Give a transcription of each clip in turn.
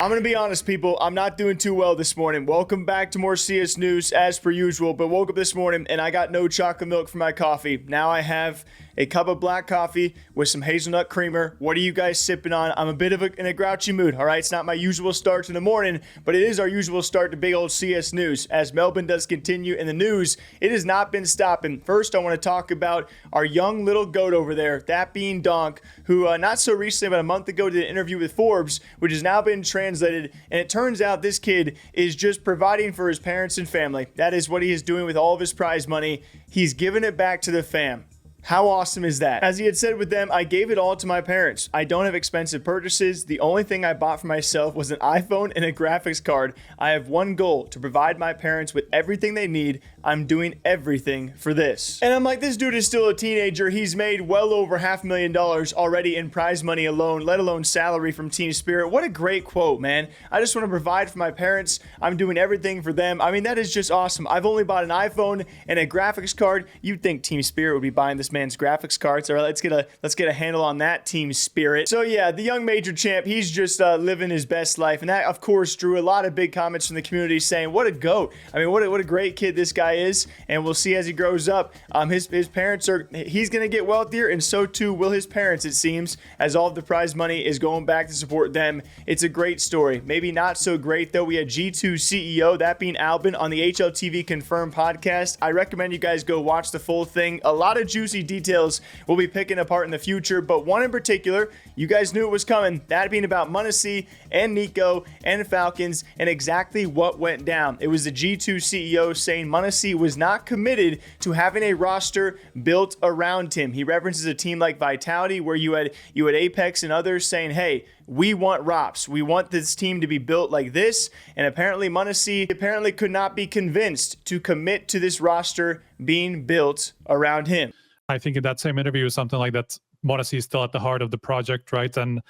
I'm going to be honest, people. I'm not doing too well this morning. Welcome back to more CS News as per usual, but woke up this morning and I got no chocolate milk for my coffee. Now I have a cup of black coffee with some hazelnut creamer. What are you guys sipping on? I'm a bit of in a grouchy mood, all right? It's not my usual start to the morning, but it is our usual start to big old CS News. As Melbourne does continue in the news, it has not been stopping. First, I want to talk about our young little goat over there, that being Donk, who not so recently, about a month ago, did an interview with Forbes, which has now been translated, and it turns out this kid is just providing for his parents and family. That is what he is doing with all of his prize money. He's giving it back to the fam. How awesome is that? As he had said with them, I gave it all to my parents. I don't have expensive purchases. The only thing I bought for myself was an iPhone and a graphics card. I have one goal, to provide my parents with everything they need. I'm doing everything for this. And I'm like, this dude is still a teenager. He's made well over $500,000 already in prize money alone, let alone salary from Team Spirit. What a great quote, man. I just want to provide for my parents. I'm doing everything for them. I mean, that is just awesome. I've only bought an iPhone and a graphics card. You'd think Team Spirit would be buying this man's graphics cards. All right, let's get a handle on that, Team Spirit. So yeah, the young major champ, he's just living his best life, and that of course drew a lot of big comments from the community saying, "What a goat! I mean, what a great kid this guy is." And we'll see as he grows up. His parents he's gonna get wealthier, and so too will his parents. It seems, as all of the prize money is going back to support them. It's a great story. Maybe not so great though. We had G2 CEO, that being Albin, on the HLTV Confirmed podcast. I recommend you guys go watch the full thing. A lot of juicy details we'll be picking apart in the future, but one in particular, you guys knew it was coming, that being about M0nesy and Nico and Falcons and exactly what went down. It was the G2 CEO saying M0nesy was not committed to having a roster built around him. He references a team like Vitality where you had Apex and others saying, hey, we want ROPS. We want this team to be built like this, and apparently M0nesy could not be convinced to commit to this roster being built around him. I think in that same interview, something like that, M0nesy is still at the heart of the project, right? And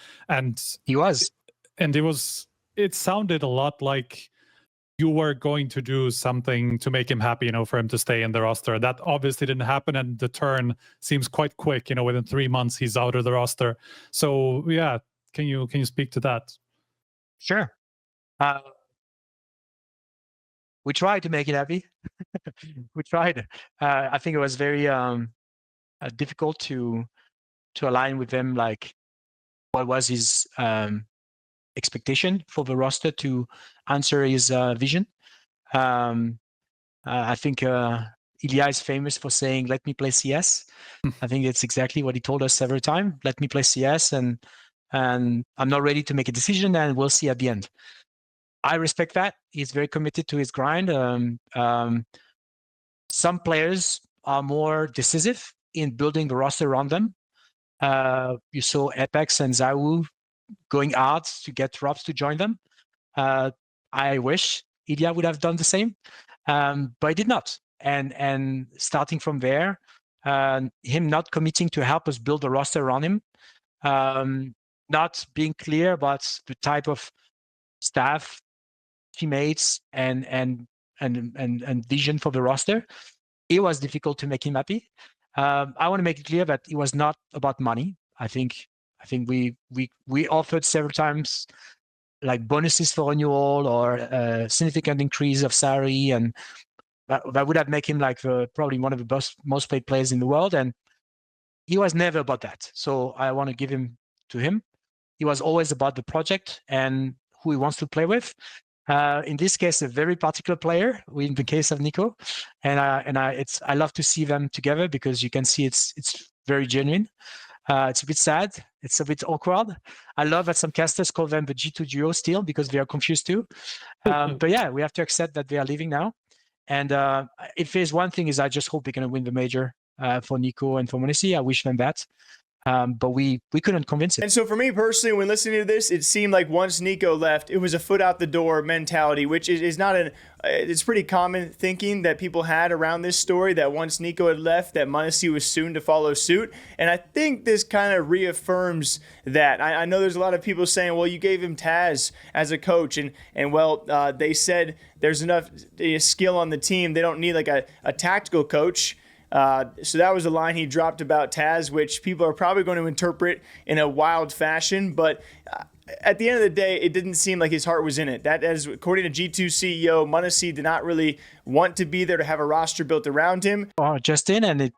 he was, and it sounded a lot like you were going to do something to make him happy, for him to stay in the roster. That obviously didn't happen, and the turn seems quite quick. Within 3 months, he's out of the roster. So yeah, can you speak to that? Sure. We tried to make it happy. We tried. I think it was very difficult to align with them, like what was his expectation for the roster to answer his vision. I think Ilya is famous for saying, let me play CS. I think that's exactly what he told us several times. Let me play CS, and I'm not ready to make a decision, and we'll see at the end. I respect that. He's very committed to his grind. Some players are more decisive in building the roster around them. You saw Apex and Zawu going hard to get ROPS to join them. I wish Ilya would have done the same, but he did not. And starting from there, him not committing to help us build the roster around him, not being clear about the type of staff, teammates, and vision for the roster, it was difficult to make him happy. I want to make it clear that it was not about money. I think we offered several times like bonuses for renewal or a significant increase of salary, and that would have made him like probably one of the most paid players in the world. And he was never about that. So I want to give him to him. He was always about the project and who he wants to play with. In this case, a very particular player. In the case of Nico, I love to see them together because you can see it's very genuine. It's a bit sad. It's a bit awkward. I love that some casters call them the G2 duo still because they are confused too. But yeah, we have to accept that they are leaving now. And if there's one thing is I just hope they're going to win the major for Nico and for M0nesy. I wish them that. But we couldn't convince it. And so for me personally, when listening to this, it seemed like once Nico left, it was a foot out the door mentality, which is not it's pretty common thinking that people had around this story, that once Nico had left, that M0nesy was soon to follow suit. And I think this kind of reaffirms that. I know there's a lot of people saying, well, you gave him Taz as a coach, and they said there's enough skill on the team. They don't need like a tactical coach. So that was a line he dropped about Taz, which people are probably going to interpret in a wild fashion. But at the end of the day, it didn't seem like his heart was in it. That is, according to G2 CEO, m0nesy did not really want to be there to have a roster built around him. Just in, and it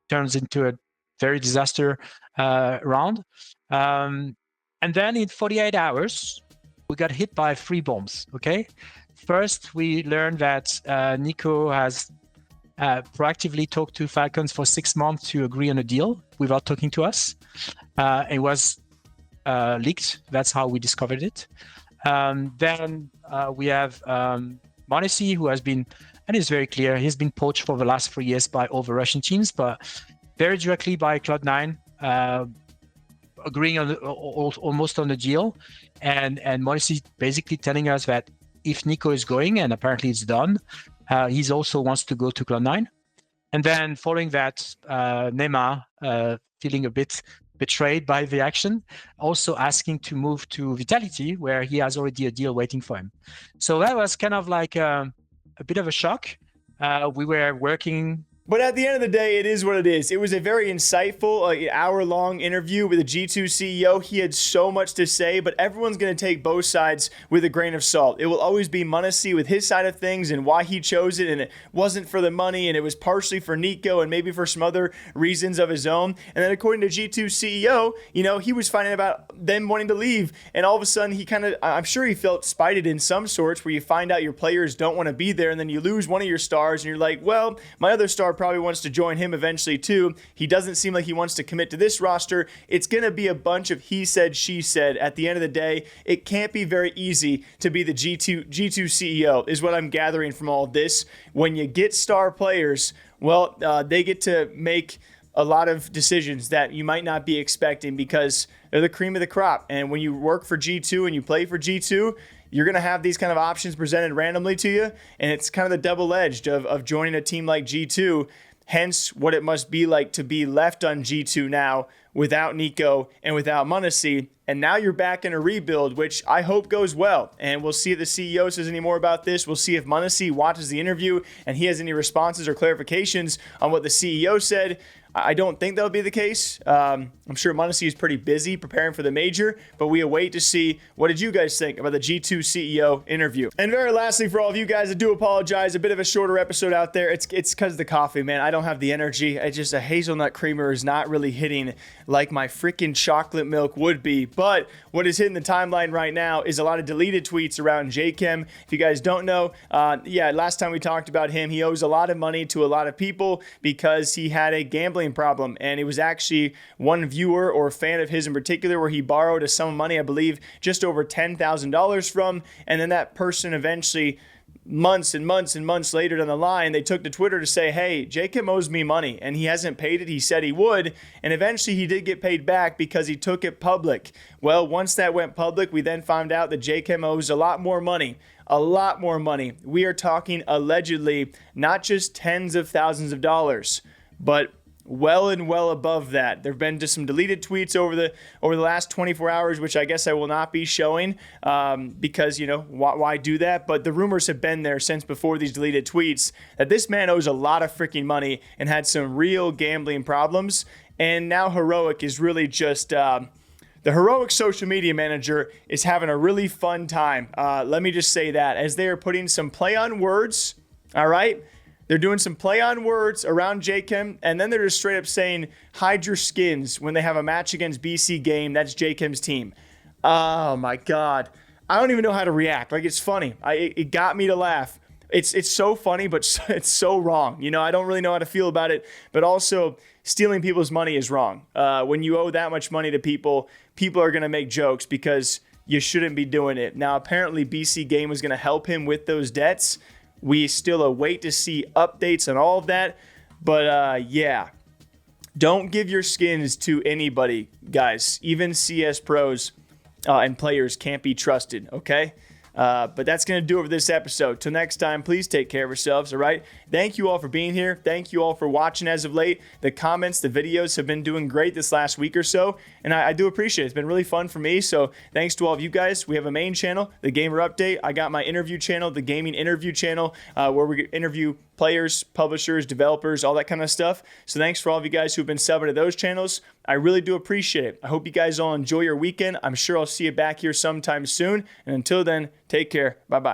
turns into a very disaster round. And then in 48 hours, we got hit by 3 bombs, okay? First, we learned that Nico has proactively talked to Falcons for 6 months to agree on a deal without talking to us. It was leaked. That's how we discovered it. Then we have m0nesy, who has been, and it's very clear, he's been poached for the last 3 years by all the Russian teams, but very directly by Cloud9, agreeing on almost on the deal, and m0nesy basically telling us that if Nico is going, and apparently it's done, he also wants to go to Cloud9. And then following that, Neymar, feeling a bit betrayed by the action, also asking to move to Vitality, where he has already a deal waiting for him. So that was kind of like a bit of a shock. We were working. But at the end of the day, it is what it is. It was a very insightful, hour-long interview with the G2 CEO. He had so much to say, but everyone's going to take both sides with a grain of salt. It will always be m0nesy with his side of things and why he chose it, and it wasn't for the money, and it was partially for Nico and maybe for some other reasons of his own. And then according to G2 CEO, he was finding about them wanting to leave, and all of a sudden he kind of, I'm sure he felt spited in some sorts, where you find out your players don't want to be there, and then you lose one of your stars, and you're like, well, my other star probably wants to join him eventually too. He doesn't seem like he wants to commit to this roster. It's going to be a bunch of he said, she said. At the end of the day, it can't be very easy to be the G2 CEO, is what I'm gathering from all of this. When you get star players, well, they get to make a lot of decisions that you might not be expecting because they're the cream of the crop. And when you work for G2 and you play for G2, you're going to have these kind of options presented randomly to you. And it's kind of the double-edged of joining a team like G2. Hence, what it must be like to be left on G2 now without Nico and without m0nesy. And now you're back in a rebuild, which I hope goes well. And we'll see if the CEO says any more about this. We'll see if m0nesy watches the interview and he has any responses or clarifications on what the CEO said. I don't think that'll be the case. I'm sure m0nesy is pretty busy preparing for the major, but we await to see. What did you guys think about the G2 CEO interview? And very lastly, for all of you guys, I do apologize. A bit of a shorter episode out there. It's because of the coffee, man. I don't have the energy. It's just a hazelnut creamer is not really hitting like my freaking chocolate milk would be. But what is hitting the timeline right now is a lot of deleted tweets around Jkaem. If you guys don't know, last time we talked about him, he owes a lot of money to a lot of people because he had a gambling problem, and it was actually one viewer or fan of his in particular where he borrowed a sum of money, I believe just over $10,000 from, and then that person eventually, months and months and months later down the line, they took to Twitter to say, hey, Jkaem owes me money, and he hasn't paid it. He said he would, and eventually he did get paid back because he took it public. Well, once that went public, we then found out that Jkaem owes a lot more money. A lot more money. We are talking allegedly not just tens of thousands of dollars, but well and well above that. There have been just some deleted tweets over the last 24 hours, which I guess I will not be showing because, why do that? But the rumors have been there since before these deleted tweets that this man owes a lot of freaking money and had some real gambling problems. And now Heroic is really just... the Heroic social media manager is having a really fun time. Let me just say that, as they are putting some play on words, all right? They're doing some play on words around Jkaem, and then they're just straight up saying, hide your skins when they have a match against BC Game. That's Jkaem's team. Oh, my God. I don't even know how to react. Like, it's funny. It got me to laugh. It's so funny, but it's so wrong. I don't really know how to feel about it, but also stealing people's money is wrong. When you owe that much money to people, people are going to make jokes because you shouldn't be doing it. Now, apparently, BC Game was going to help him with those debts. We still await to see updates on all of that. But yeah, don't give your skins to anybody, guys. Even CS pros and players can't be trusted, okay? But that's going to do it for this episode. Till next time, please take care of yourselves, all right? Thank you all for being here. Thank you all for watching as of late. The comments, the videos have been doing great this last week or so, and I do appreciate it. It's been really fun for me, so thanks to all of you guys. We have a main channel, The Gamer Update. I got my interview channel, The Gaming Interview Channel, where we interview players, publishers, developers, all that kind of stuff. So thanks for all of you guys who've been subbing to those channels. I really do appreciate it. I hope you guys all enjoy your weekend. I'm sure I'll see you back here sometime soon. And until then, take care. Bye-bye.